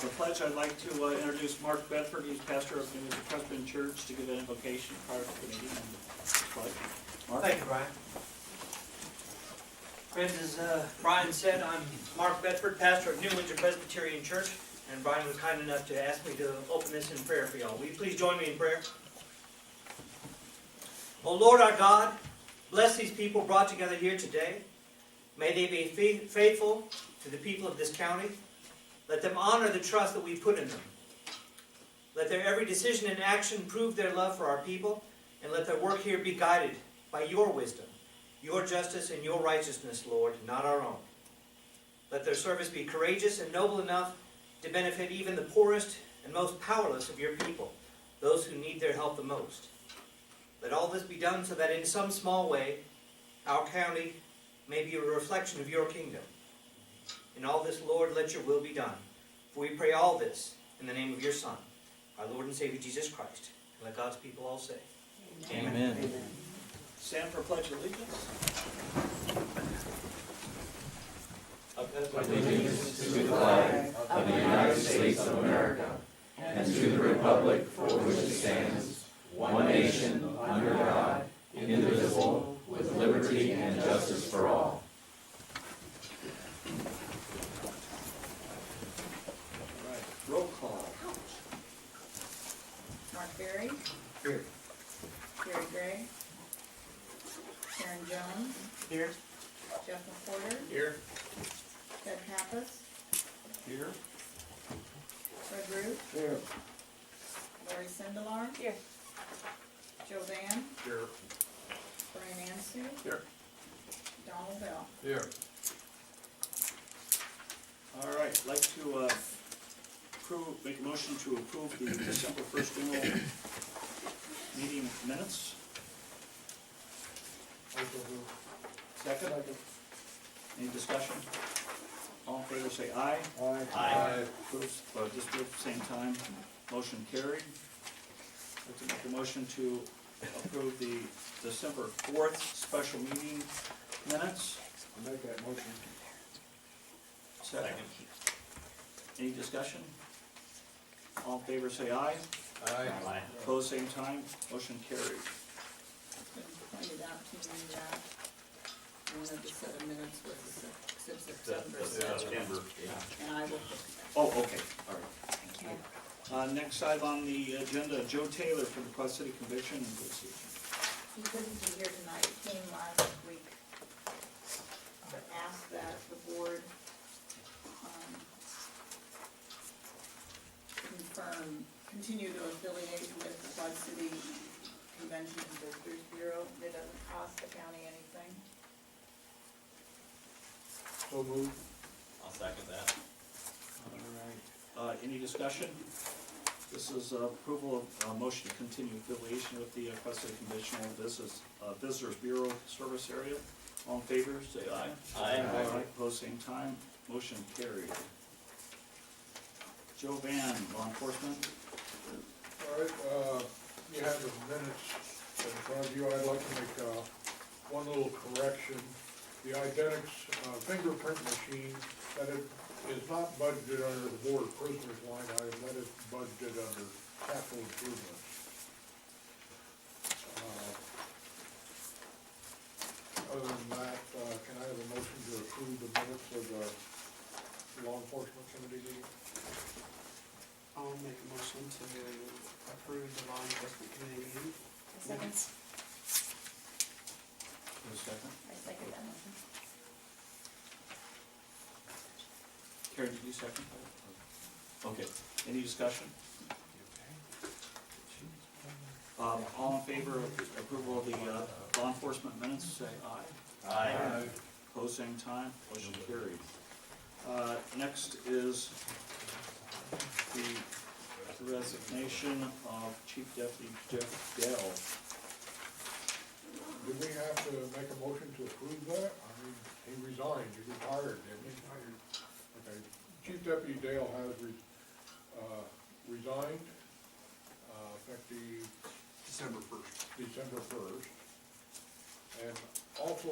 The pledge, I'd like to introduce Mark Bedford. He's pastor of Windsor Presbyterian Church, to give an invocation prior to the meeting. And pledge. Mark? Thank you, Brian. Friends, as Brian said, I'm Mark Bedford, pastor of New Windsor Presbyterian Church, and Brian was kind enough to ask me to open this in prayer for y'all. Will you please join me in prayer? O Lord our God, bless these people brought together here today. May they be faithful to the people of this county. Let them honor the trust that we put in them. Let their every decision and action prove their love for our people, and let their work here be guided by your wisdom, your justice, and your righteousness, Lord, not our own. Let their service be courageous and noble enough to benefit even the poorest and most powerless of your people, those who need their help the most. Let all this be done so that in some small way, our county may be a reflection of your kingdom. In all this, Lord, let your will be done. For we pray all this in the name of your Son, our Lord and Savior, Jesus Christ. And let God's people all say, Amen. Amen. Amen. Stand for Pledge of Allegiance. Allegiance to the flag of the United States of America and to the republic for which it stands, one nation, under God, indivisible, with liberty and justice for all. All right, roll call. Mark Bieri. Here. Gregg. Sharon Jones. Here. Jeff McWhorter. Here. Ted Pappas. Here. Rooth. Here. Lori Sindelar. Here. Joe Vann. Here. Brian Anseeuw. Here. Donald Bell. Here. All right, I'd like to make a motion to approve the December 1st general meeting minutes. Second? Any discussion? All in favor say aye. Aye. Approves, just at the same time, motion carried. I'd like to make a motion to approve the December 4th special meeting minutes. I'll make that motion. Second. Any discussion? All in favor say aye. Aye. Opposed, same time, motion carried. Pointed out to me that one of the set of minutes was the September 7th. And I will fix that. Oh, okay, all right. Thank you. Next item on the agenda, Joe Taylor for the Quad City Conviction Investigation. He couldn't be here tonight, he came last week. Asked that the board continue to affiliate with the Quad City Convention and Visitors Bureau. It doesn't cost the county anything. So moved. I'll second that. All right, any discussion? This is approval of motion to continue affiliation with the Quad City Convention and Visitors Bureau Service Area. All in favor, say aye. Aye. All right, opposed, same time, motion carried. Joe Vann, Law Enforcement. All right, you have the minutes in front of you. I'd like to make one little correction. The Identix fingerprint machine, that is not budgeted under the Board of Prisoners line item, that is budgeted under capital improvements. Other than that, can I have a motion to approve the minutes of the Law Enforcement Committee meeting? I'll make a motion to approve the law enforcement committee meeting. Minutes. A second. I second that motion. Karen, did you second that? Okay, any discussion? All in favor of approval of the law enforcement minutes, say aye. Aye. Opposed, same time, motion carried. Next is the resignation of Chief Deputy Jeff Dell. Do we have to make a motion to approve that? I mean, he resigned, he retired, didn't he? Okay, Chief Deputy Dale has resigned, effective December 1st. December 1st. And also,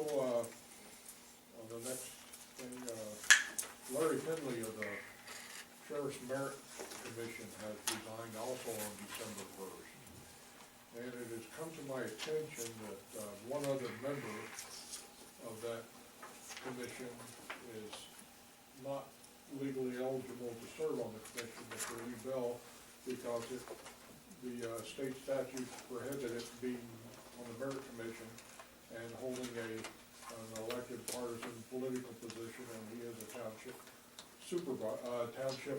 on the next thing, Larry Finley of the Sheriff's Merit Commission has resigned also on December 1st. And it has come to my attention that one other member of that commission is not legally eligible to serve on the commission, Mr. Lee Bell, because the state statutes prohibit it being on the Merit Commission and holding an elected partisan political position, and he is a township supervisor,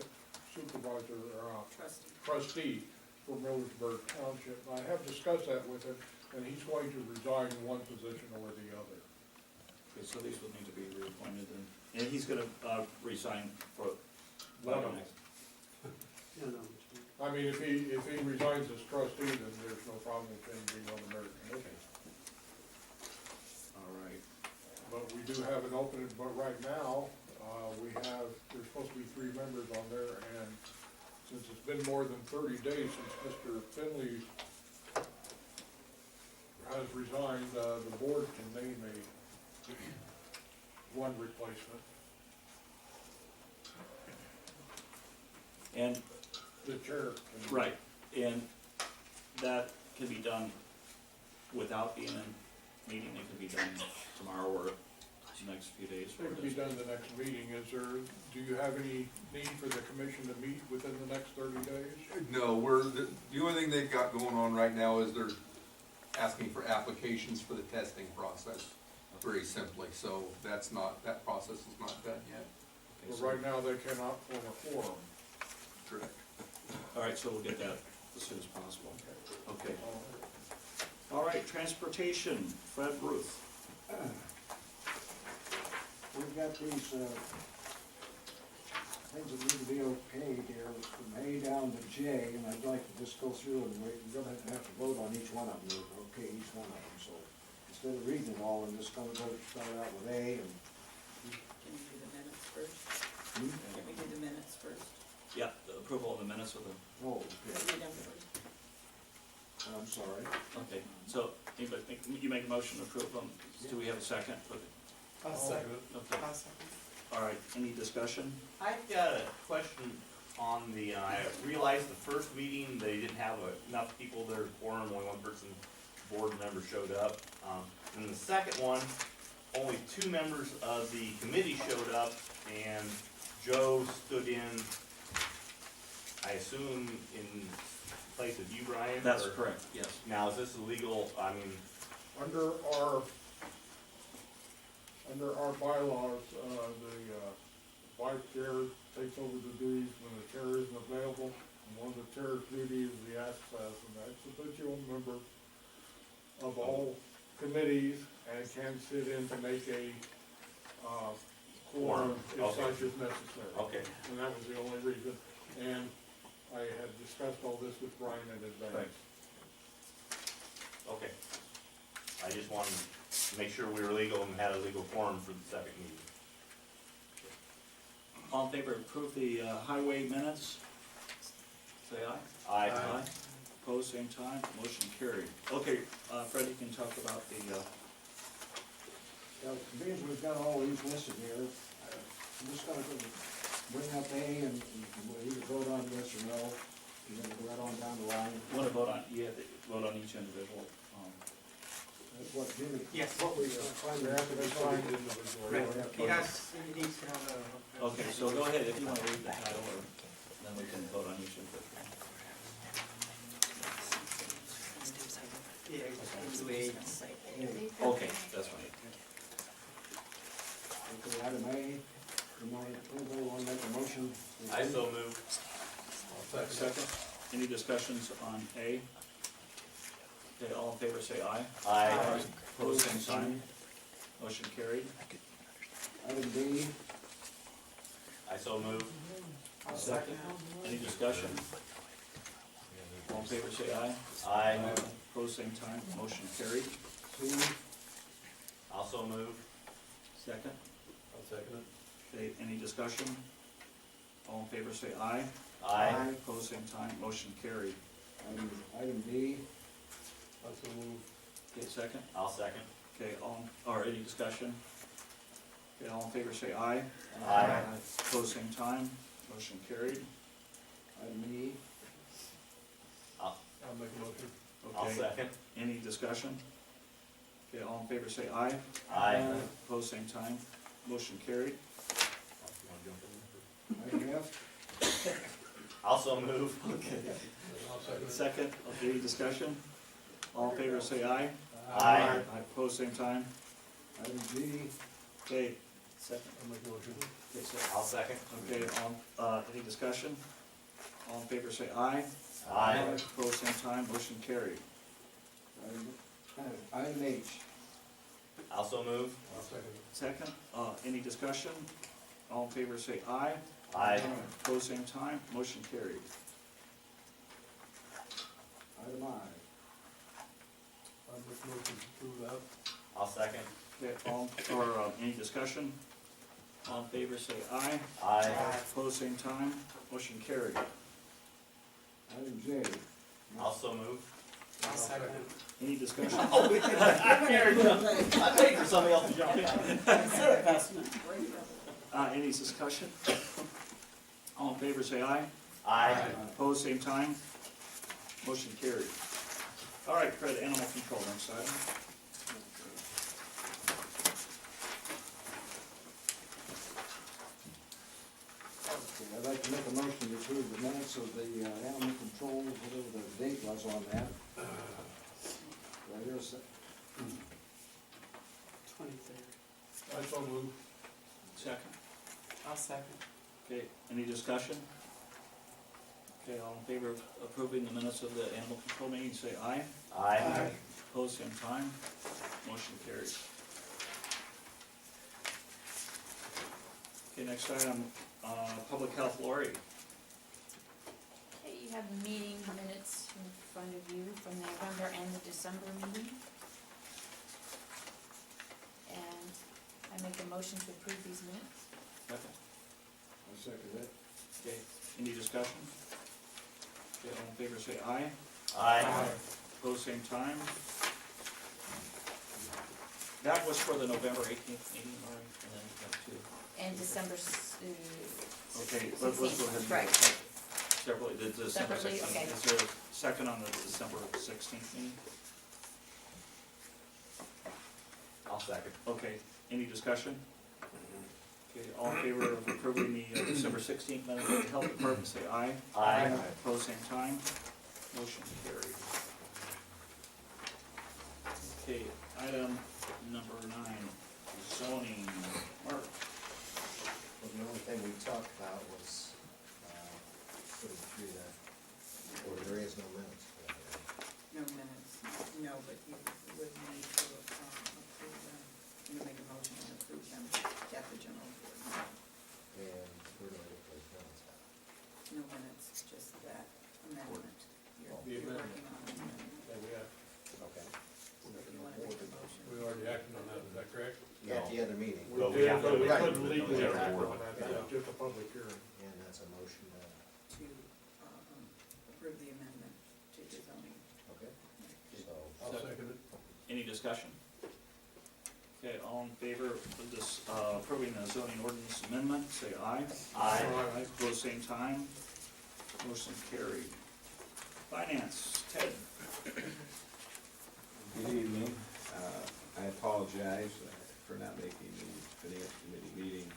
trustee for Millersburg Township. And I have discussed that with him, and he's going to resign one position or the other. Okay, so these will need to be reappointed, and he's gonna, resign for. One of them. I mean, if he resigns as trustee, then there's no problem with him being on the Merit Commission. All right. But we do have an opening, but right now, there's supposed to be 3 members on there, and since it's been more than 30 days since Mr. Finley has resigned, the board can name one replacement. And, The chair can. right, and that can be done without being in meeting, it can be done tomorrow or the next few days. It can be done the next meeting. Do you have any need for the commission to meet within the next 30 days? No, the only thing they've got going on right now is they're asking for applications for the testing process, very simply, so that process is not done yet. But right now, they cannot form a quorum. Correct. All right, so we'll get that as soon as possible. Okay. All right, transportation, Fred Rooth. We've got these, things that need to be okayed here, from A down to J, and I'd like to just go through and we're gonna have to vote on each one of them, or okay each one of them, so instead of reading them all, I'm just gonna start out with A and. Can we do the minutes first? Hmm? Can we do the minutes first? Yeah, the approval of the minutes of the, Oh, Read okay, them first. I'm sorry. okay, so, you make a motion to approve them, do we have a second? I'll second. Okay, I'll second. all right, any discussion? I've got a question on I realized the first meeting, they didn't have enough people there to quorum, only one person, board member showed up. And the second one, only 2 members of the committee showed up, and Joe stood in, I assume, in place of you, Brian? That's or- correct, yes. Now, is this illegal? I mean, Under our bylaws, the vice chair takes over the duties when the chair isn't available. And one of the chair's duties is the access, and that's a habitual member of all committees and can sit in to make a quorum if Okay. such is necessary. okay, And that was the only reason. And I had discussed all this with Brian in advance. okay. I just wanted to make sure we were legal and had a legal quorum for the second meeting. All in favor, approve the highway minutes? Say aye. Aye. Opposed, same time, motion carried. Okay, Fred, you can talk about the, Yeah, being as we've got all these listed here, I'm just gonna go bring up A and we'll either vote on yes or no, and then go right on down the line. you wanna vote on, you have to vote on each individual. That's what Jimmy. Yes. What we They have to be signed individually. Right. He needs to have a. Okay, so go ahead, if you wanna read the title, or then we can vote on each individual. Yeah, it's the way. Okay, that's fine. Okay, item A, anybody wanna make a motion? I so move. Second, any discussions on A? Okay, all in favor say aye. Aye. Opposed, same sign. Motion carried. Item B, I so move. Second, any discussion? All in favor say aye. Aye. Opposed, same time. Motion carried. C, Also move. Second, I'll second it. okay, any discussion? All in favor say aye. Aye. Opposed, same time. Motion carried. item D, Okay, second. I'll second. Okay, or any discussion? Okay, all in favor say aye. Aye. Opposed, same time. Motion carried. Item E, I'll make a motion. I'll Okay, second. any discussion? Okay, all in favor say aye. Aye. Opposed, same time. Motion carried. item F, Also move. Okay. I'll second it. Second, okay, any discussion? All in favor say aye. Aye. Opposed, same time. item G, Okay, second. I'll make a motion. Okay, I'll second. okay, any discussion? All in favor say aye. Aye. Opposed, same time. Motion carried. item H, Also move. I'll second it. Second, any discussion? All in favor say aye. Aye. Opposed, same time. Motion carried. item I, I'll make a motion to approve that. I'll second. Okay, any discussion? All in favor say aye. Aye. Opposed, same time. Motion carried. item J, Also move. I'll second it. Any discussion? I'm waiting for somebody else to jump in. Any discussion? All in favor say aye. Aye. Opposed, same time. Motion carried. All right, Fred, animal control, next item. Okay, I'd like to make a motion to approve the minutes of the animal control, whatever the date was on that. Do I hear a sec? 23rd. I so move. Second. I'll second. Okay, any discussion? Okay, all in favor of approving the minutes of the animal control meeting, say aye. Aye. Opposed, same time. Motion carried. Okay, next item, public health, Lori. Okay, you have the meeting minutes in front of you from the November and the December meeting. And I make a motion to approve these minutes. Second. I second it. Okay, any discussion? Okay, all in favor say aye. Aye. Opposed, same time. That was for the November 18th meeting, Lori, and then we got two. And December, Okay, let's go ahead and do Right. it separately, the December Separately, 16th. okay. Is there a second on the December 16th meeting? I'll second. Okay, any discussion? Okay, all in favor of approving the December 16th minutes of the health department, say aye. Aye. Opposed, same time. Motion carried. Okay, item number 9, zoning. Mark. Well, the only thing we talked about was, putting through that, or there is no minutes for that. No minutes, no, but you would need to approve them, you make a motion and approve them at the general board. And where do I get those minutes at? No minutes, just that amendment. The You're amendment. working on an amendment, Yeah, we have, Okay. so if you want to make a motion. we already acted on that, is that correct? Yeah, at the other meeting. We Well, we did, have but to- we Right. couldn't legally Yeah. act on that, that was just a public hearing. And that's a motion, To approve the amendment to the zoning. okay, so. I'll second it. Any discussion? Okay, all in favor of this, approving the zoning ordinance amendment, say aye. Aye. Aye, opposed, same time. Motion carried. Finance, Ted. Good evening. I apologize for not making the finance committee meeting.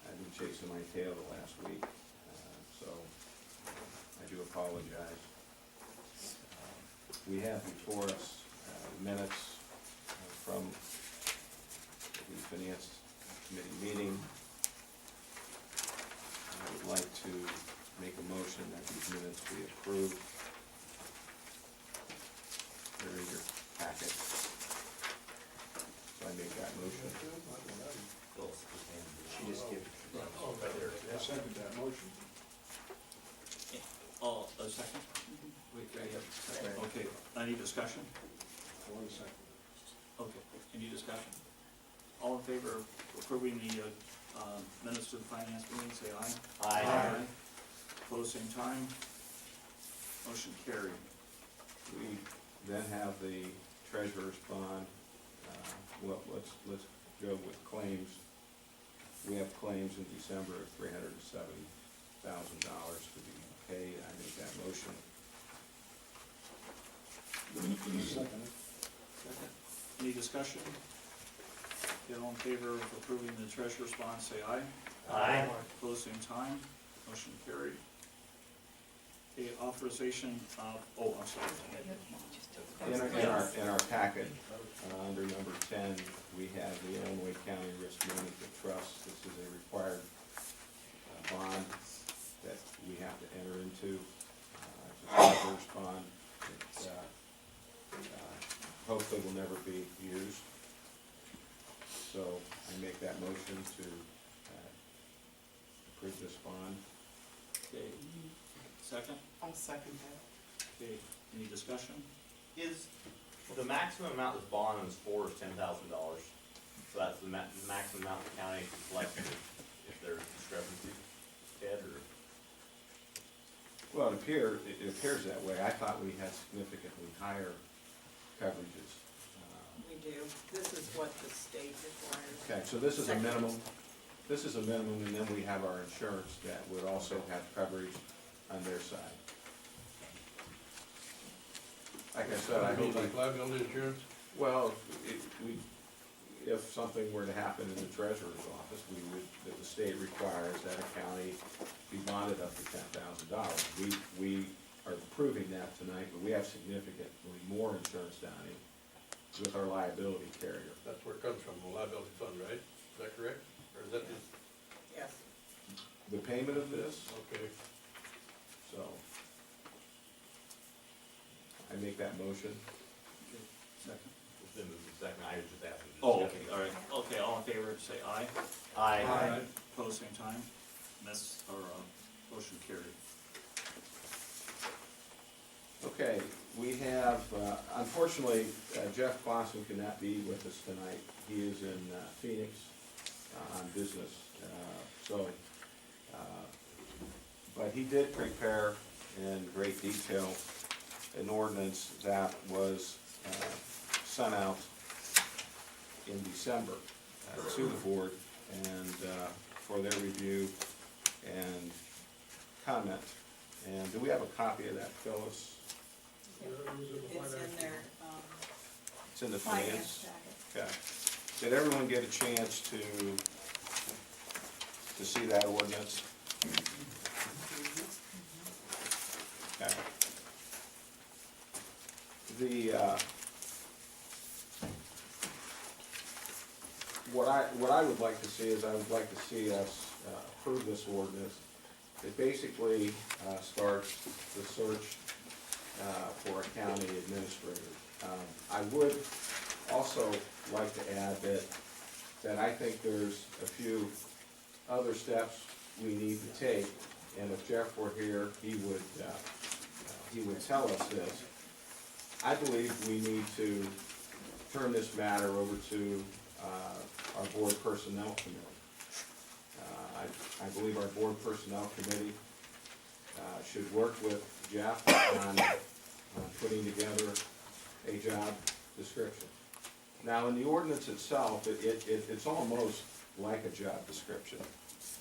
I've been chasing my tail the last week, so I do apologize. We have before us minutes from the finance committee meeting. I would like to make a motion that these minutes be approved. They're in your packet. So I make that motion. She just gave. Oh, right there. I second that motion. All, a second? Wait, right here. Second. Okay, any discussion? One second. Okay, any discussion? All in favor of approving the minutes to the finance meeting, say aye. Aye. Opposed, same time. Motion carried. We then have the treasurer's bond. Well, let's go with claims. We have claims in December of $370,000. to be paid. I make that motion. Second. Second. Any discussion? Okay, all in favor of approving the treasurer's bond, say aye. Aye. Opposed, same time. Motion carried. Okay, authorization of, oh, I'm sorry. In our packet, under number 10, we have the Illinois County Risk Management Trust. This is a required bond that we have to enter into. It's a treasurer's bond. It hopefully will never be used. So I make that motion to approve this bond. Okay, second. I'll second that. Okay, any discussion? Is the maximum amount this bond is for is $10,000. So that's the maximum amount the county can collect if there's discrepancy, Ted, or? Well, it appears that way. I thought we had significantly higher coverages. We do. This is what the state requires. Okay, so this is a Second. minimum, and then we have our insurance that would also have coverage on their side. Like I said, I hope, Like liability insurance? well, if something were to happen in the treasurer's office, that the state requires that a county be bonded up to $10,000. We are approving that tonight, but we have significantly more insurance down with our liability carrier. That's where it comes from, the liability fund, right? Is that correct? Or is that just, Yes. The payment of this, okay, so I make that motion. Second. It's been moved to second, I was just asking. Oh, okay, all right. Okay, all in favor, say aye. Aye. Opposed, same time. Motion carried. Okay, we have, unfortunately, Jeff Clausen could not be with us tonight. He is in Phoenix on business, but he did prepare in great detail an ordinance that was sent out in December to the board and for their review and comment. And do we have a copy of that, Phyllis? It's in their, It's in the finance finance. packet. Okay. Did everyone get a chance to see that ordinance? Okay. What I would like to see is I would like to see us approve this ordinance. It basically starts the search for a county administrator. I would also like to add that I think there's a few other steps we need to take, and if Jeff were here, he would tell us this. I believe we need to turn this matter over to our board personnel committee. I believe our board personnel committee should work with Jeff on putting together a job description. Now, in the ordinance itself, it's almost like a job description.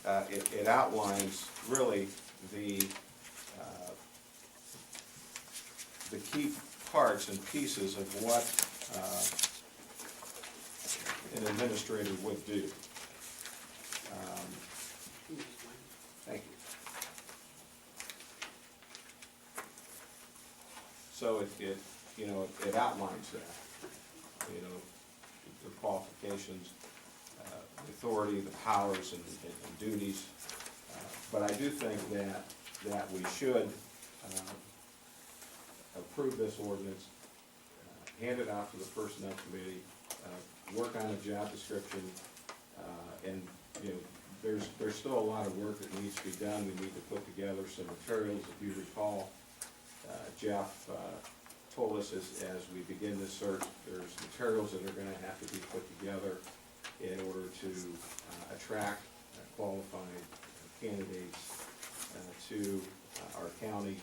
It outlines really the key parts and pieces of what an administrator would do. Thank you. So it outlines that, the qualifications, the authority, the powers and duties. But I do think that we should approve this ordinance, hand it out to the personnel committee, work on a job description, and there's still a lot of work that needs to be done. We need to put together some materials. If you recall, Jeff told us as we begin this search, there's materials that are going to have to be put together in order to attract qualified candidates to our county.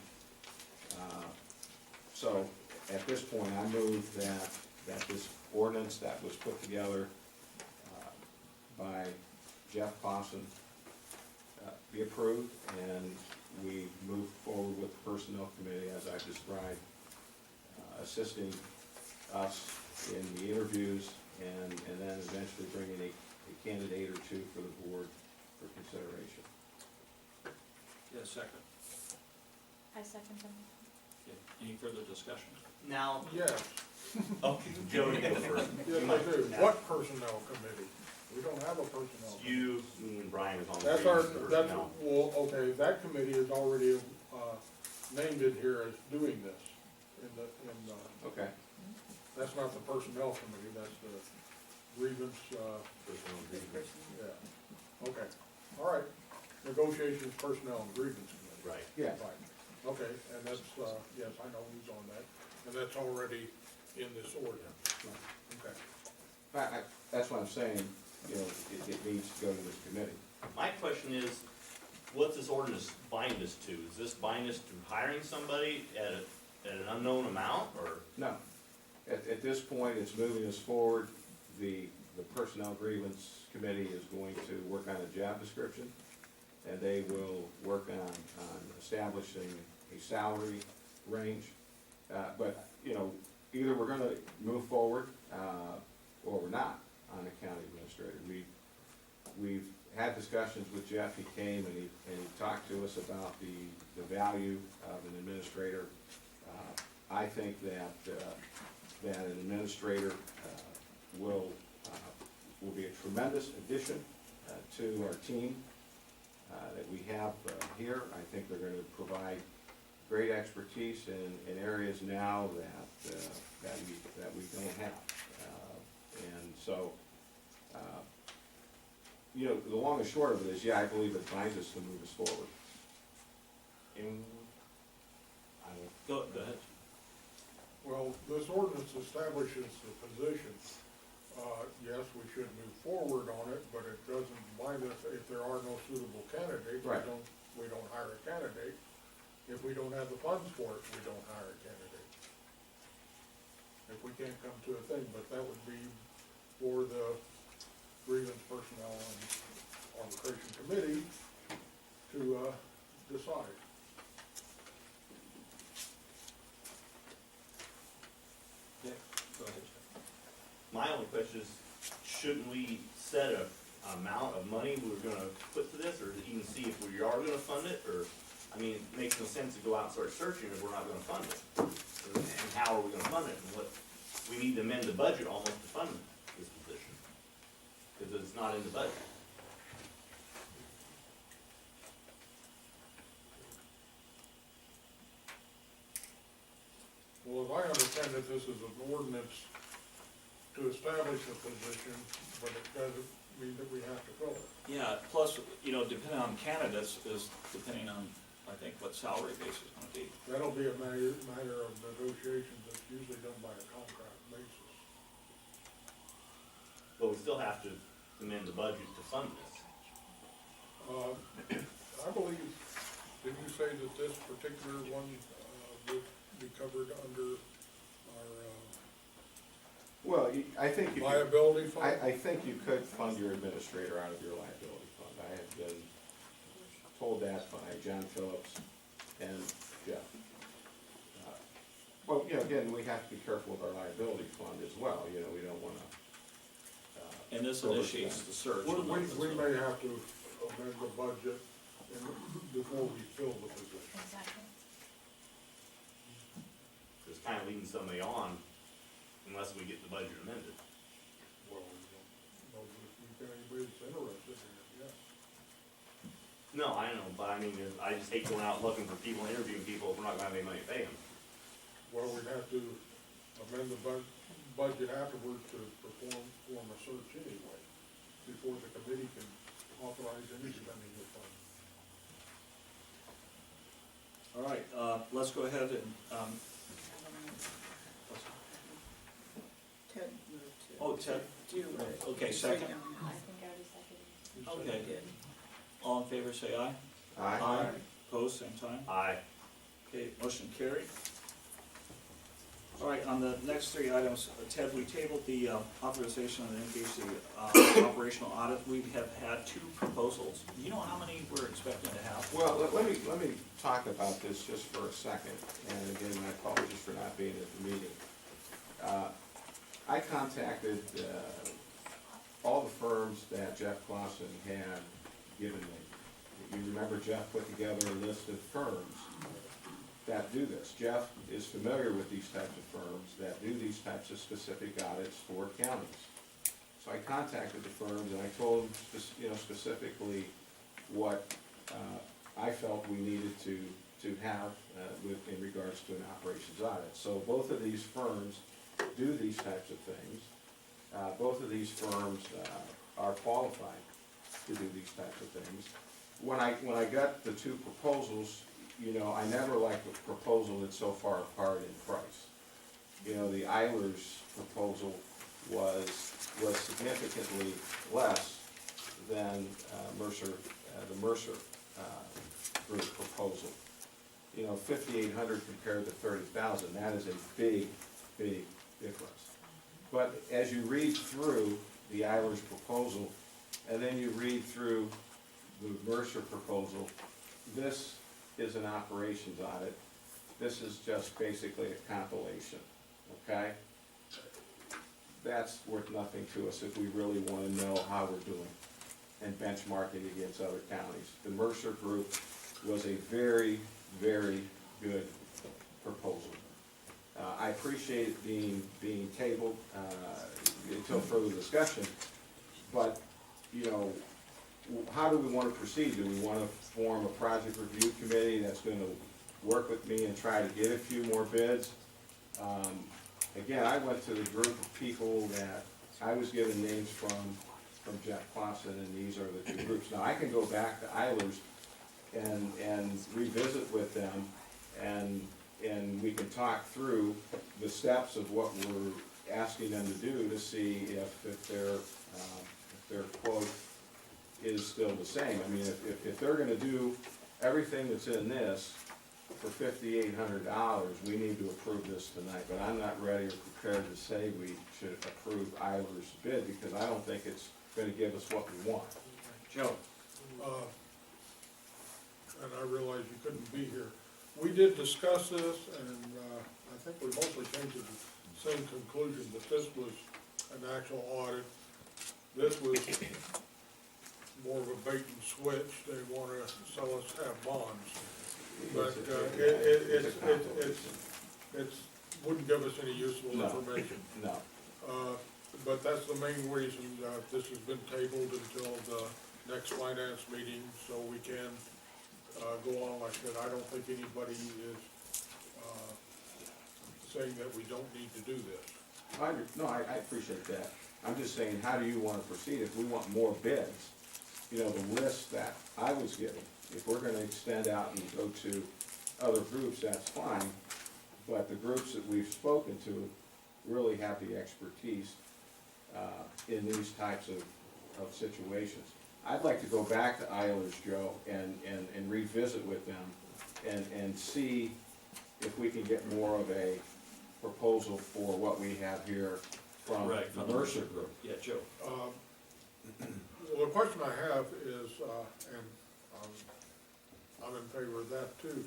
So at this point, I move that this ordinance that was put together by Jeff Clausen be approved, and we move forward with the personnel committee as I've described, assisting us in the interviews, and then eventually bringing a candidate or two for the board for consideration. Yeah, second. I second them. Okay. Any further discussion? Now, Yes, okay, Jody, go first. yes, I do. What personnel committee? We don't have a personnel. committee. You, me and Brian is on the That's our, personnel. that's, well, okay, that committee is already, named in here as doing this. Okay. That's not the personnel committee, that's the grievance, Personnel This agreement. person. yeah. Okay, all right. Negotiations, personnel, and grievance committee. Right. Yeah. Right, okay, and that's, yes, I know who's on that, and that's already in this ordinance. Okay. That's what I'm saying, you know, it needs to go to this committee. My question is, what's this ordinance bind us to? Is this bind us to hiring somebody at an unknown amount, or? No. At this point, it's moving us forward. The Personnel Grievance Committee is going to work on a job description, and they will work on establishing a salary range. But, you know, either we're gonna move forward, or we're not on a county administrator. We've had discussions with Jeff. He came and he talked to us about the value of an administrator. I think that an administrator will be a tremendous addition to our team that we have here. I think they're going to provide great expertise in areas now that we don't have. And so, you know, the long and short of it is, yeah, I believe it binds us to move us forward. And I will Go ahead. Well, this ordinance establishes the position. Yes, we should move forward on it, but it doesn't bind us if there are no suitable candidates. Right. We don't hire a candidate. If we don't have the funds for it, we don't hire a candidate. If we can't come to a thing, but that would be for the grievance personnel and arbitration committee to decide. Yeah, go ahead. My only question is, shouldn't we set a amount of money we're gonna put to this, or even see if we are gonna fund it, or, I mean, it makes no sense to go out and start searching if we're not gonna fund it. And how are we gonna fund it, and what, we need to amend the budget almost to fund this position, because it's not in the budget. Well, as I understand it, this is an ordinance to establish a position, but it doesn't mean that we have to fill it. Yeah, plus, you know, depending on candidates is depending on, I think, what salary base is gonna be. That'll be a matter of negotiations that's usually done by a contract basis. But we still have to amend the budget to fund this. I believe, didn't you say that this particular one would be covered under our Well, I think you could, liability fund? I think you could fund your administrator out of your liability fund. I have been told that by John Phillips and Jeff. Well, you know, again, we have to be careful with our liability fund as well, you know, we don't wanna. And this initiates the search. We may have to amend the budget before we fill the position. Exactly. It's kind of leading somebody on unless we get the budget amended. Well, we don't know if anybody's interested in it yet. No, I know, but I mean, I just hate going out looking for people, interviewing people if we're not gonna have any money to pay them. Well, we'd have to amend the budget afterwards to perform a search anyway, before the committee can authorize any spending of funds. All right, let's go ahead and, Ted moved to. oh, Ted, Do it. okay, second. I think I already seconded. Okay. All in favor, say aye. Aye. Opposed, same sign. Aye. Okay, motion carried. All right, on the next three items, Ted, we tabled the authorization and engaged the operational audit. We have had 2 proposals. Do you know how many we're expecting to have? Well, let me talk about this just for a second, and again, my apologies for not being at the meeting. I contacted all the firms that Jeff Clausen had given me. You remember Jeff put together a list of firms that do this. Jeff is familiar with these types of firms that do these types of specific audits for counties. So I contacted the firms and I told them, specifically what I felt we needed to have in regards to an operations audit. So both of these firms do these types of things. Both of these firms are qualified to do these types of things. When I got the 2 proposals, I never liked a proposal that's so far apart in price. The Eilers proposal was significantly less than the Mercer group proposal. 5,800 compared to 30,000, that is a big difference. But as you read through the Eilers proposal, and then you read through the Mercer proposal, this is an operations audit. This is just basically a compilation, okay? That's worth nothing to us if we really want to know how we're doing and benchmarking against other counties. The Mercer group was a very, very good proposal. I appreciate it being tabled until further discussion, but, how do we want to proceed? Do we want to form a project review committee that's going to work with me and try to get a few more bids? Again, I went to the group of people that I was given names from Jeff Clausen, and these are the 2 groups. Now, I can go back to Eilers and revisit with them, and we can talk through the steps of what we're asking them to do to see if their quote is still the same. I mean, if they're gonna do everything that's in this for $5,800, we need to approve this tonight, but I'm not ready or prepared to say we should approve Eilers' bid, because I don't think it's gonna give us what we want. Joe? And I realize you couldn't be here. We did discuss this, and I think we mostly came to the same conclusion, that this was an actual audit. This was more of a bait and switch. They want to sell us half bonds. But it wouldn't give us any useful information. No. But that's the main reason this has been tabled until the next finance meeting, so we can go on like that. I don't think anybody is saying that we don't need to do this. I appreciate that. I'm just saying, how do you want to proceed? If we want more bids, the list that I was given, if we're gonna extend out and go to other groups, that's fine, but the groups that we've spoken to really have the expertise in these types of situations. I'd like to go back to Eilers, Joe, and revisit with them and see if we can get more of a proposal for what we have here from the Mercer group. Yeah, Joe. Well, the question I have is, and I'm in favor of that too,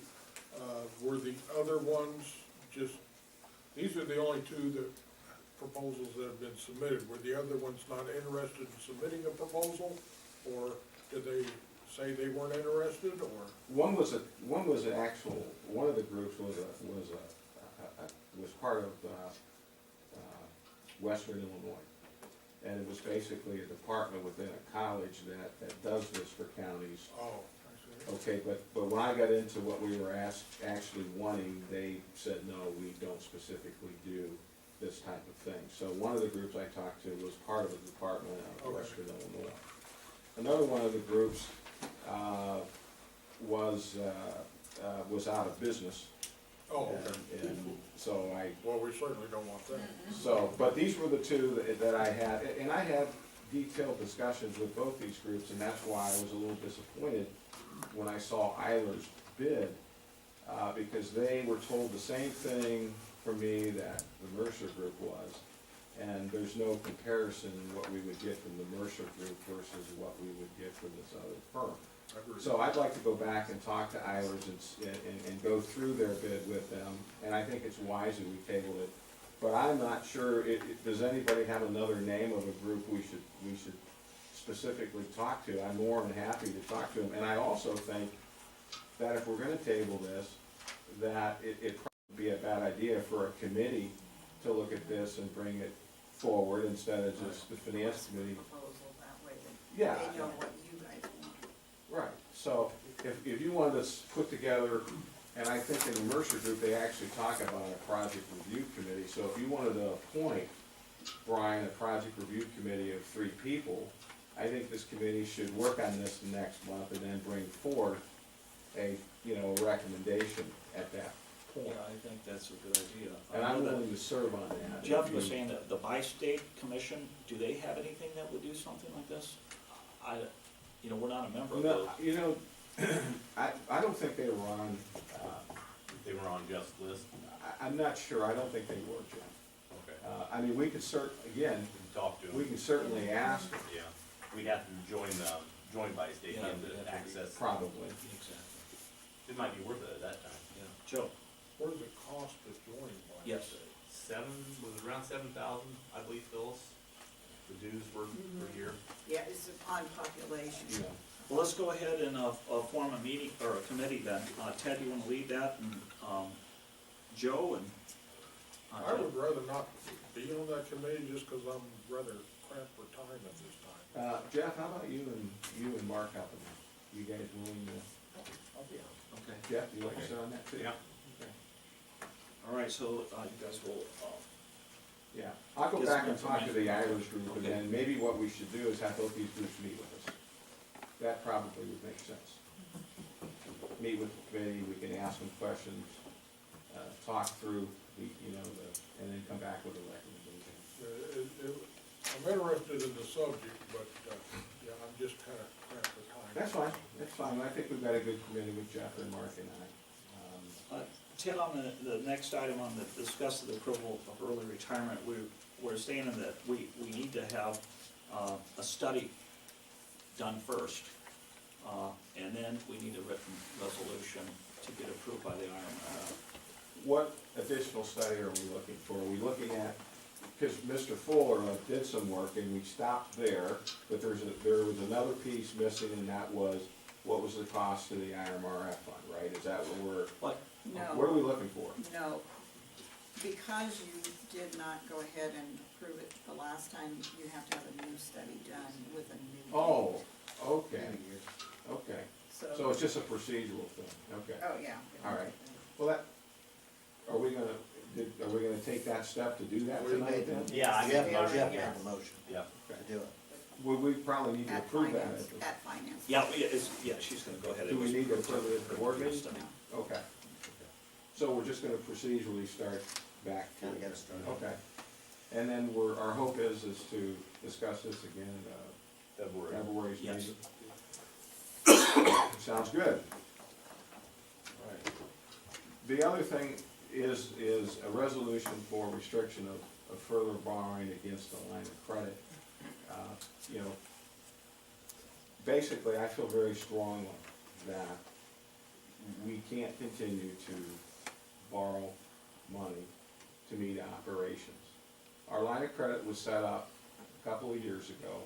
were the other ones just, these are the only 2 proposals that have been submitted. Were the other ones not interested in submitting a proposal, or did they say they weren't interested, or? One was an actual, one of the groups was part of Western Illinois. And it was basically a department within a college that does this for counties. Oh, I see. Okay, but when I got into what we were actually wanting, they said, no, we don't specifically do this type of thing. So one of the groups I talked to was part of the department out of Western Illinois. Another one of the groups was out of business. Oh, okay. And so well, we certainly don't want that. So, but these were the 2 that I had, and I had detailed discussions with both these groups, and that's why I was a little disappointed when I saw Eilers' bid, because they were told the same thing for me that the Mercer Group was. And there's no comparison in what we would get from the Mercer Group versus what we would get from this other firm. So I'd like to go back and talk to Eilers and go through their bid with them, and I think it's wise that we tabled it. But I'm not sure, does anybody have another name of a group we should specifically talk to? I'm more than happy to talk to them, and I also think that if we're gonna table this, that it probably would be a bad idea for a committee to look at this and bring it forward instead of just the finance committee. Proposal that way, Yeah. that they know what you guys want. Right, so if you wanted to put together, and I think in the Mercer Group, they actually talk about a project review committee, so if you wanted to appoint, Brian, a project review committee of 3 people, I think this committee should work on this next month and then bring forth a, recommendation at that point. Yeah, I think that's a good idea. And I'm willing to serve on that. Jeff was saying that the bi-state commission, do they have anything that would do something like this? We're not a member of those. No, I don't think they were on, They were on just list. I'm not sure, I don't think they were, Jeff. Okay. We could again, Talk to them. we can certainly ask, Yeah. We'd have to join by state Yeah, to that'd be- access. probably. Exactly. It might be worth it at that time. Yeah. Joe? What does it cost to join by Yes. state? Was it around 7,000, I believe, Phyllis? The dues were per year. Yeah, it's upon population. you know. Well, let's go ahead and form a meeting, or a committee then. Ted, you wanna lead that, and Joe and? I would rather not be on that committee just because I'm rather cramped for time at this time. Jeff, how about you and Mark helping me? You guys willing to, I'll be on. Okay. Jeff, you like to sit on that too? Yeah. Okay. All right, so you guys will, Yeah, I'll go Get back some and talk to the information. Irish group, and Okay. then maybe what we should do is have both these groups meet with us. That probably would make sense. Meet with the committee, we can ask them questions, talk through and then come back with a recommendation. I'm interested in the subject, but, yeah, I'm just kind of cramped for time. That's fine, I think we've got a good committee with Jeff and Mark and I. Ted, on the next item on the discuss the approval of early retirement, we're saying that we need to have a study done first, and then we need a written resolution to get approved by the IRM. What additional study are we looking for? Are we looking at, because Mr. Fuller did some work and we stopped there, but there was another piece missing, and that was, what was the cost to the IRMRF fund, right? Is that what what are No, we looking for? no, because you did not go ahead and approve it the last time, you have to have a new study done with a new. Oh, okay, okay. So So, it's just a procedural thing, okay. oh, yeah. All right. Well, are we gonna take that step to do that We tonight made then? the- Yeah, I Jeff made the motion. Jeff made the motion Yeah. to do it. Would we probably need to At approve that? finance, at finance. Yeah, she's gonna go ahead and. Do we need to approve it at the board meeting? Study. No. Okay. So we're just gonna procedurally start back to. Kind of get us started. Okay. And then our hope is to discuss this again at February's Yes. meeting. Sounds good. Right. The other thing is a resolution for restriction of further borrowing against the line of credit. Basically, I feel very strongly that we can't continue to borrow money to meet operations. Our line of credit was set up a couple of years ago,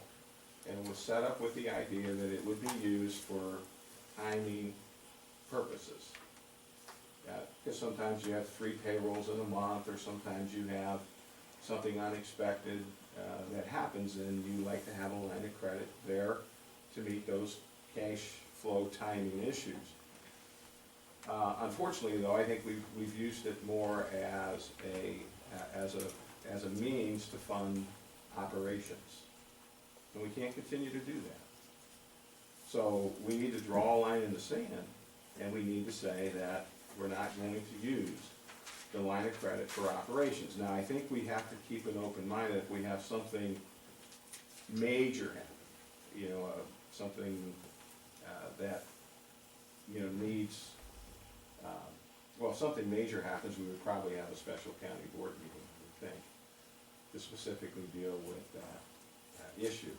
and it was set up with the idea that it would be used for timing purposes. Because sometimes you have 3 payrolls in a month, or sometimes you have something unexpected that happens, and you like to have a line of credit there to meet those cash flow timing issues. Unfortunately, though, I think we've used it more as a means to fund operations, and we can't continue to do that. So we need to draw a line in the sand, and we need to say that we're not going to use the line of credit for operations. Now, I think we have to keep an open mind that if we have something major happen, something that, needs, if something major happens, we would probably have a special county board meeting, I would think, to specifically deal with that issue.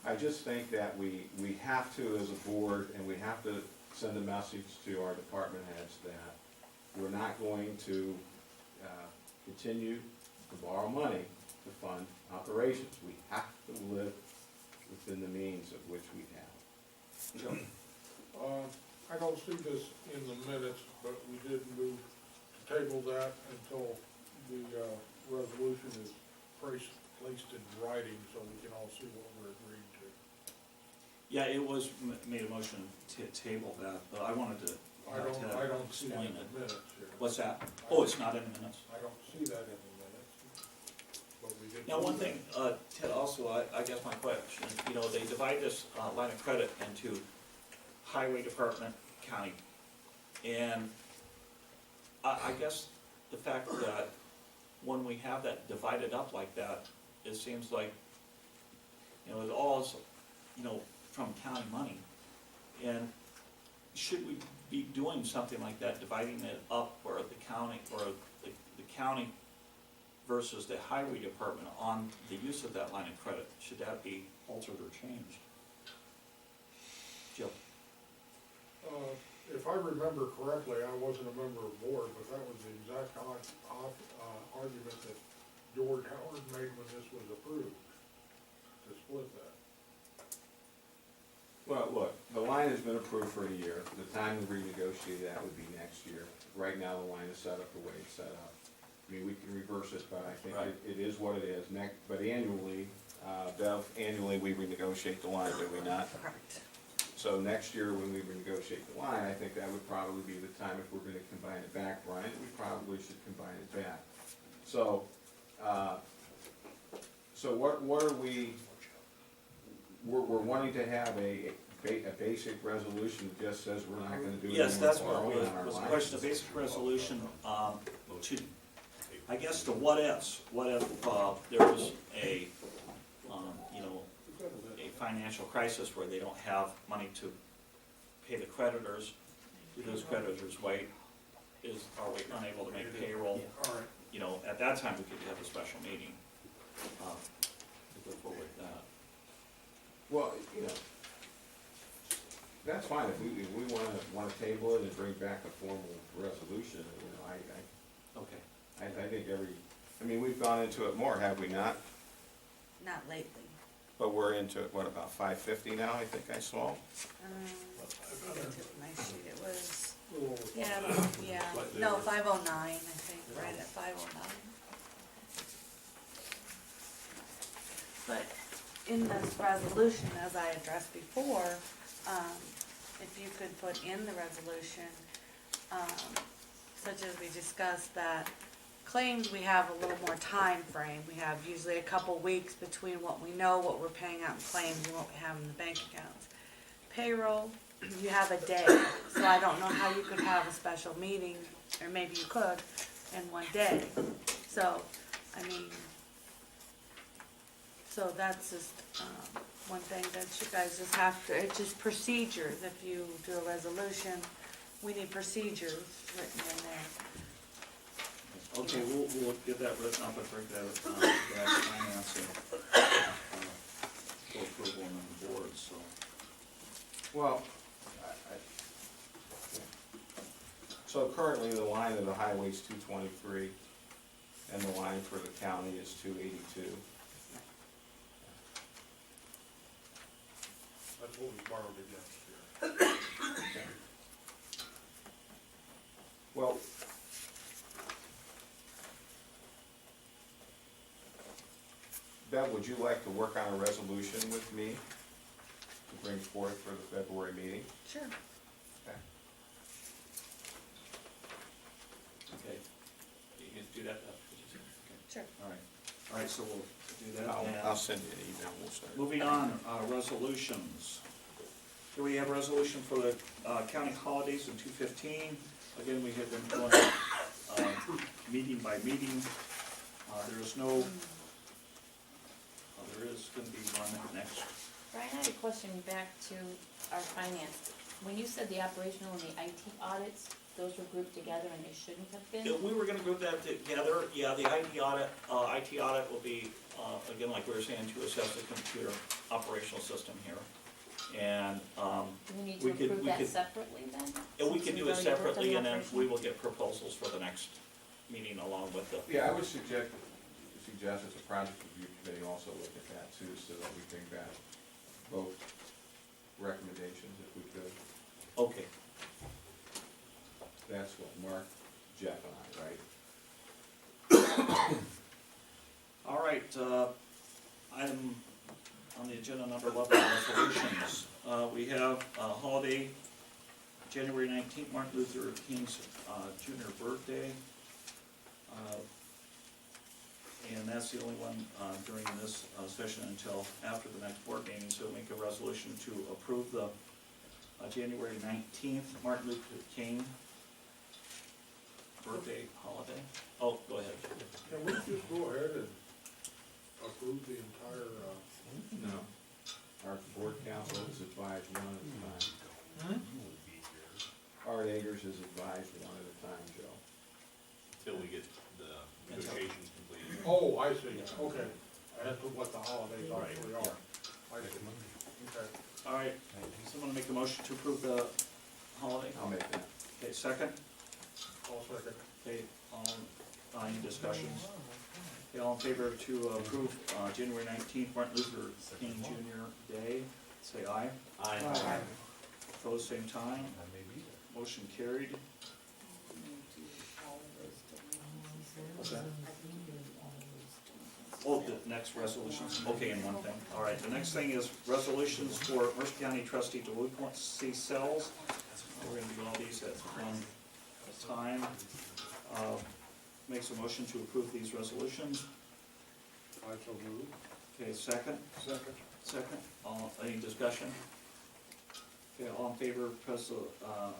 I just think that we have to, as a board, and we have to send a message to our department heads that we're not going to continue to borrow money to fund operations. We have to live within the means of which we have. Joe? I don't see this in the minutes, but we did move to table that until the resolution is placed in writing, so we can all see what we're agreeing to. Yeah, it was made a motion to table that, but I wanted to I don't see it explain in it. the minutes here. What's that? Oh, it's not in the minutes? I don't see that in the minutes, but we did. Now, one thing, Ted, also, I guess my question, you know, they divide this line of credit into highway department, county. And I guess the fact that when we have that divided up like that, it seems like, you know, it all is, you know, from county money. And should we be doing something like that, dividing it up where the county, or the county versus the highway department on the use of that line of credit? Should that be altered or changed? Jill? If I remember correctly, I wasn't a member of the board, but that was the exact argument that George Howard made when this was approved, to split that. Well, look, the line has been approved for a year. The time to renegotiate that would be next year. Right now, the line is set up the way it's set up. I mean, we can reverse it, but I think Right. it is what it is. But annually, Bev, annually, we renegotiate the line, do we not? Correct. So next year, when we renegotiate the line, I think that would probably be the time, if we're gonna combine it back, Brian, we probably should combine it back. So, what are we, we're wanting to have a basic resolution that just says we're not gonna do it Yes, anymore that's what borrowing on our was the lines. question, a basic resolution, to, I guess, the what ifs. What if, there was a, you know, a financial crisis where they don't have money to pay the creditors? Do those creditors wait? Are we unable to make payroll? All right. You know, at that time, we could have a special meeting, to go forward with that. Well, you know, that's fine, if we wanna table it and bring back a formal resolution, you know, Okay. I think I mean, we've gone into it more, have we not? Not lately. But we're into it, what, about 550 now, I think I saw? My sheet, it was, A little over. yeah, no, 509, I think, right at 509. But in this resolution, as I addressed before, if you could put in the resolution, such as we discussed, that claims we have a little more time frame. We have usually a couple weeks between what we know, what we're paying out in claims, and what we have in the bank accounts. Payroll, you have a day, so I don't know how you could have a special meeting, or maybe you could, in one day. So, I mean, so that's just, one thing that you guys just have to, it's just procedures. If you do a resolution, we need procedures written in there. Okay, we'll get that written up and bring that, back to financing, for approval on the board, so. Well, so currently the line of the highway is 223, and the line for the county is 282. That's what we borrowed against here. Well, Bev, would you like to work on a resolution with me to bring forth for the February meeting? Sure. Okay. Okay, you can do that, Sure. all right, so we'll do that. I'll And send you an email, we'll start. moving on, resolutions. Here we have a resolution for the, county holidays in 215. Again, we have been going, meeting by meeting. There is no, there is gonna be one next. Brian, I had a question back to our finance. When you said the operational and the IT audits, those were grouped together and they shouldn't have been? Yeah, we were gonna group that together, yeah, the IT audit will be, again, like we were saying, to assess the computer operational system here. And, Do we need we to could- approve we that could- separately then? and we Since can do we've it already worked on separately, the and then operation? we will get proposals for the next meeting along with the. Yeah, I would suggest as a project review committee also look at that too, so that we can get both recommendations if we could. Okay, That's what Mark, Jeff and I, right? all right, item on the agenda number 11, resolutions. We have holiday, January 19th, Martin Luther King's junior birthday. And that's the only one during this session until after the next board meeting. So make a resolution to approve the January 19th Martin Luther King birthday holiday. Oh, go ahead. Can we just go ahead and approve the entire, No. Our board council is advised one at a time. Art Agers is advised one at a time, Joe. Till we get the negotiations completed. oh, I see, okay. As to what the holidays Right. actually are. I see, okay. All right, someone make a motion to approve the holiday? I'll make that. Okay, second? I'll second. Okay, any discussions? Okay, all in favor to approve January 19th Martin Luther King Jr. Day, say aye. Aye. Opposed, same time. Motion carried. What's that? Oh, the next resolutions, okay, in one thing. All right, the next thing is resolutions for Mercer County trustee delinquency cells. We're gonna do all these at one time. Makes a motion to approve these resolutions. I so move. Okay, second? Second. Second. Any discussion? Okay, all in favor, press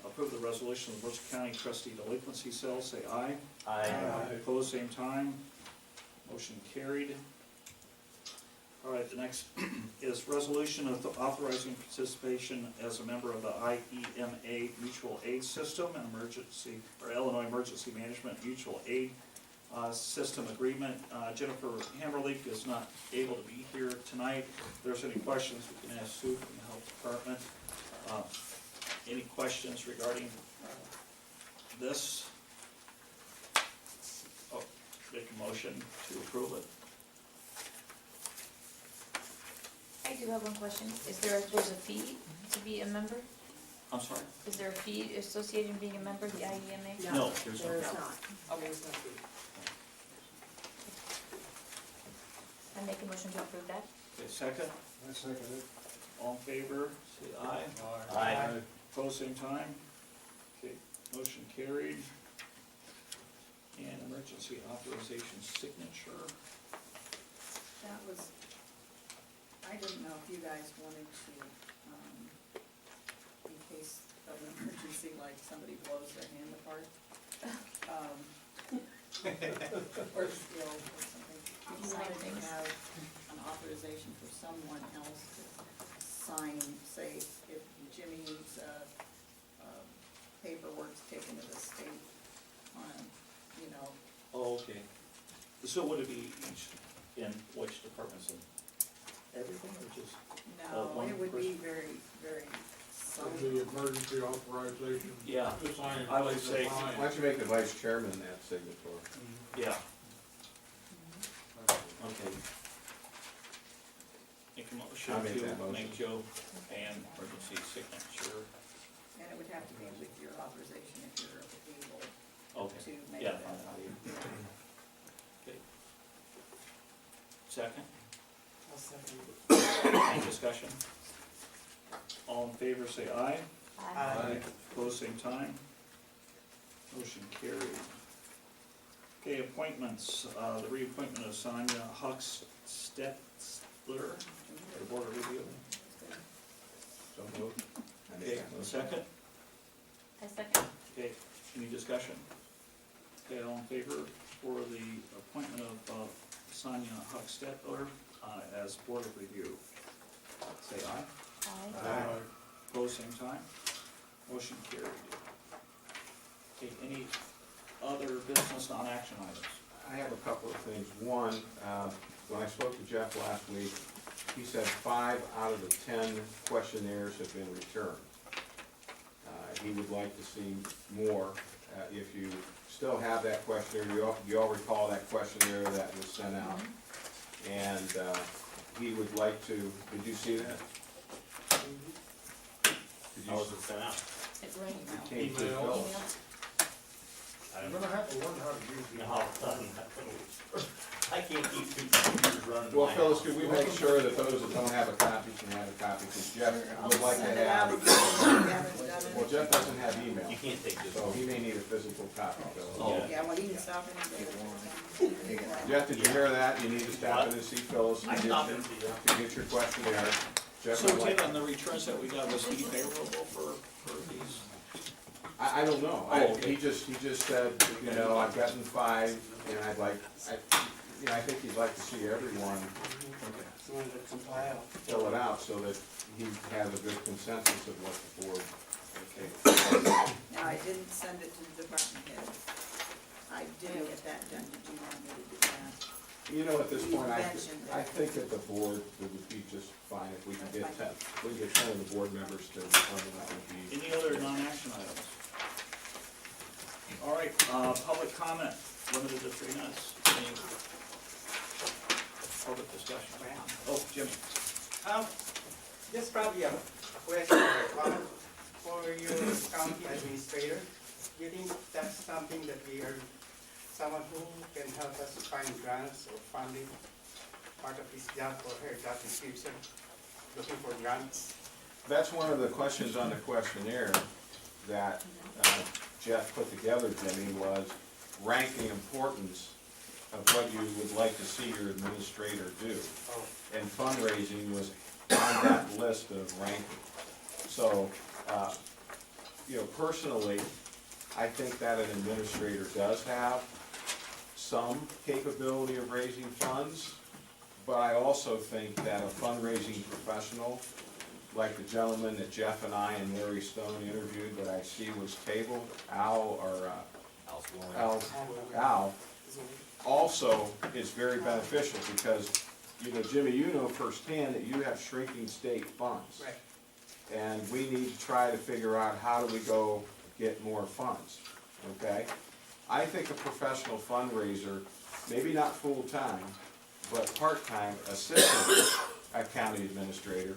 approve the resolution of the Mercer County trustee delinquency cells, say aye. Aye. Opposed, same time. Motion carried. All right, the next is resolution of authorizing participation as a member of the IEMA Mutual Aid System and emergency, or Illinois Emergency Management Mutual Aid System Agreement. Jennifer Hammerleek is not able to be here tonight. If there's any questions, we can ask Sue from the Health Department. Any questions regarding this? Oh, make a motion to approve it. I do have one question. There's a fee to be a member? I'm sorry? Is there a fee associated with being a member of the IEMA? No, there's no. There is not. There is no fee. I make a motion to approve that. Okay, second? I second it. All in favor, say aye. Aye. Opposed, same time. Okay, motion carried. And emergency authorization signature. That was, I didn't know if you guys wanted to, in case of an emergency, like somebody blows their hand apart. Or spill or something. If you wanted to have an authorization for someone else to sign, say, if Jimmy needs, paperwork taken to the state on, you know, Oh, okay. So would it be each, in which departments and everything, or just? no, one it would be person. very, very For some. the emergency authorization. Yeah, to sign I would the say- sign. Why don't you make the vice chairman that signature? yeah, okay. Make a motion I'll make that to motion. make Joe and emergency signature. And it would have to be with your authorization if you're able Okay, to make yeah. that. Okay. Second, I'll second. any discussion? All in favor, say aye. Aye. Opposed, same time. Motion carried. Okay, appointments, the reappointment of Sonia Huckstettler to the Board of Review. So moved. I make Okay, that motion. second? I second. Okay, any discussion? Okay, all in favor for the appointment of Sonia Huckstettler as Board of Review? Say aye. Aye. Opposed, same time. Motion carried. Okay, any other business non-action items? I have a couple of things. One, when I spoke to Jeff last week, he said 5 out of the 10 questionnaires have been returned. He would like to see more. If you still have that questionnaire, you all recall that questionnaire that was sent out. And he would like to, did you see that? Did you How was it sent out? It's right It now. came through Email. Phyllis. I'm gonna have to learn how to use it. No, I can't keep two computers running. Well, my Phyllis, house. could we make sure that those that don't have a copy can have a copy? Because Jeff would like to Send it out have, again if you haven't done it. well, Jeff doesn't have email, You can't take this. so he may need a physical copy, Phyllis. Oh. Yeah, well, you can stop any day. Take it. Jeff, did you hear that? You need to stop in and see Phyllis I to stopped get in, see that. to get your questionnaire. Jeff So would like, Tim, on the returns that we got, was he favorable for these? I don't know. Oh, okay. He just said, you know, I've gotten 5, and I'd like, I think he'd like to see everyone So when it compile. fill it out so that he has a good consensus of what the board. Now, I didn't send it to the department heads. I didn't get that done. Did you want me to do that? You know, at this You point, mentioned it. I think that the board would be just fine if we could get 10, if we get 10 of the board members to, that would be. Any other non-action items? All right, public comment, limited to 3 minutes. Any public discussion? Oh, Jimmy. Just probably a question or a comment for your county administrator. Do you think that's something that we are, someone who can help us find grants or funding, part of his job or her job description, looking for grants? That's one of the questions on the questionnaire that Jeff put together, Jimmy, was rank the importance of what you would like to see your administrator do. Oh. And fundraising was on that list of ranking. So, you know, personally, I think that an administrator does have some capability of raising funds, but I also think that a fundraising professional, like the gentleman that Jeff and I and Larry Stone interviewed that I see was tabled, Al, also is very beneficial because, you know, Jimmy, you know firsthand that you have shrinking state funds. Right. And we need to try to figure out how do we go get more funds, okay? I think a professional fundraiser, maybe not full-time, but part-time assistant a county administrator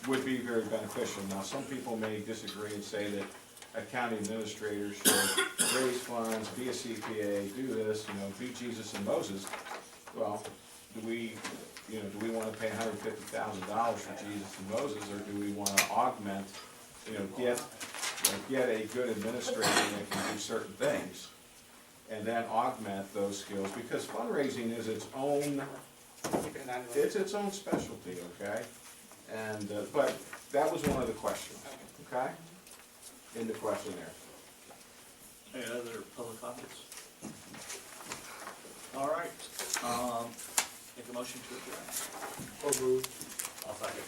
would be very beneficial. Now, some people may disagree and say that a county administrator should raise funds, be a CPA, do this, you know, be Jesus and Moses. Well, do we want to pay $150,000 for Jesus and Moses, or do we want to augment, get a good administrator that can do certain things, and then augment those skills, because fundraising is its own specialty, okay? And, but that was one of the questions, okay? In the questionnaire. Any other public comments? All right, make a motion to adjourn. Or move. I'll second.